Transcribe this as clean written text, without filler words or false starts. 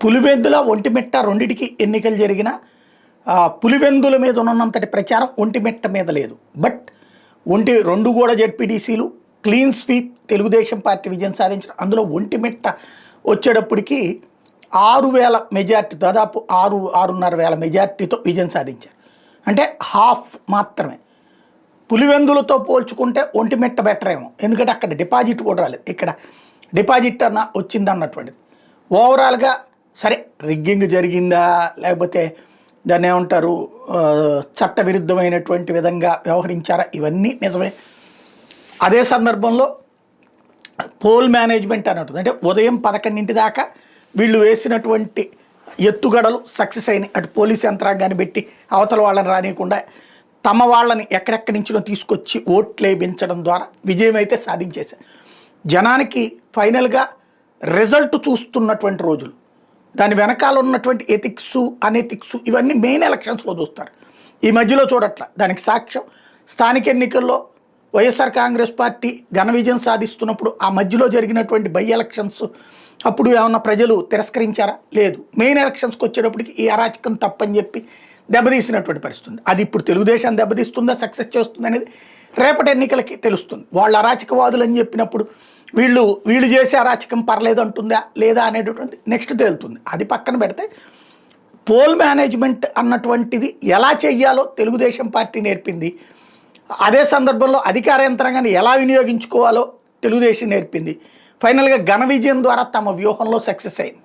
పులివెందుల ఒంటిమిట్ట రెండిటికి ఎన్నికలు జరిగిన పులివెందుల మీద ఉన్నంతటి ప్రచారం ఒంటిమిట్ట మీద లేదు. బట్ రెండు కూడా జెడ్పీటీసీలు క్లీన్ స్వీప్ తెలుగుదేశం పార్టీ విజయం సాధించిన అందులో ఒంటిమిట్ట వచ్చేటప్పటికి 6,000 మెజార్టీ, దాదాపు 6,500 మెజార్టీతో విజయం సాధించారు. అంటే హాఫ్ మాత్రమే. పులివెందులతో పోల్చుకుంటే ఒంటిమిట్ట బెటర్ ఏమో, ఎందుకంటే అక్కడ డిపాజిట్ కూడా రాలేదు, ఇక్కడ డిపాజిట్ అన్న వచ్చింది అన్నటువంటిది. ఓవరాల్గా సరే రిగ్గింగ్ జరిగిందా లేకపోతే దాన్ని ఏమంటారు చట్టవిరుద్ధమైనటువంటి విధంగా వ్యవహరించారా, ఇవన్నీ నిజమే. అదే సందర్భంలో పోల్ మేనేజ్మెంట్ అన్నట్టు అంటే ఉదయం 11 దాకా వీళ్ళు వేసినటువంటి ఎత్తుగడలు సక్సెస్ అయినాయి. అటు పోలీస్ యంత్రాంగాన్ని పెట్టి అవతల వాళ్ళని రానియకుండా తమ వాళ్ళని ఎక్కడెక్కడి నుంచో తీసుకొచ్చి ఓట్లు వేయించడం ద్వారా విజయం అయితే సాధించేశారు. జనానికి ఫైనల్గా రిజల్ట్ చూస్తున్నటువంటి రోజులు, దాని వెనకాల ఉన్నటువంటి ఎథిక్స్ అనెథిక్స్ ఇవన్నీ మెయిన్ ఎలక్షన్స్లో చూస్తారు. ఈ మధ్యలో చూడట్ల. దానికి సాక్ష్యం స్థానిక ఎన్నికల్లో వైఎస్ఆర్ కాంగ్రెస్ పార్టీ ఘన విజయం సాధిస్తున్నప్పుడు ఆ మధ్యలో జరిగినటువంటి బై ఎలక్షన్స్ అప్పుడు ఏమన్నా ప్రజలు తిరస్కరించారా? లేదు. మెయిన్ ఎలక్షన్స్కి వచ్చేటప్పటికి ఈ అరాచకం తప్పని చెప్పి దెబ్బతీసినటువంటి పరిస్థితి. అది ఇప్పుడు తెలుగుదేశం దెబ్బతీస్తుందా సక్సెస్ చేస్తుంది అనేది రేపటి ఎన్నికలకి తెలుస్తుంది. వాళ్ళు అరాచకవాదులు అని చెప్పినప్పుడు వీళ్ళు చేసే అరాచకం పర్లేదు అంటుందా లేదా అనేటటువంటి నెక్స్ట్ తేలుతుంది. అది పక్కన పెడితే పోల్ మేనేజ్మెంట్ అన్నటువంటిది ఎలా చెయ్యాలో తెలుగుదేశం పార్టీ నేర్పింది. అదే సందర్భంలో అధికార యంత్రాంగాన్ని ఎలా వినియోగించుకోవాలో తెలుగుదేశం నేర్పింది. ఫైనల్గా ఘన విజయం ద్వారా తమ వ్యూహంలో సక్సెస్ అయింది.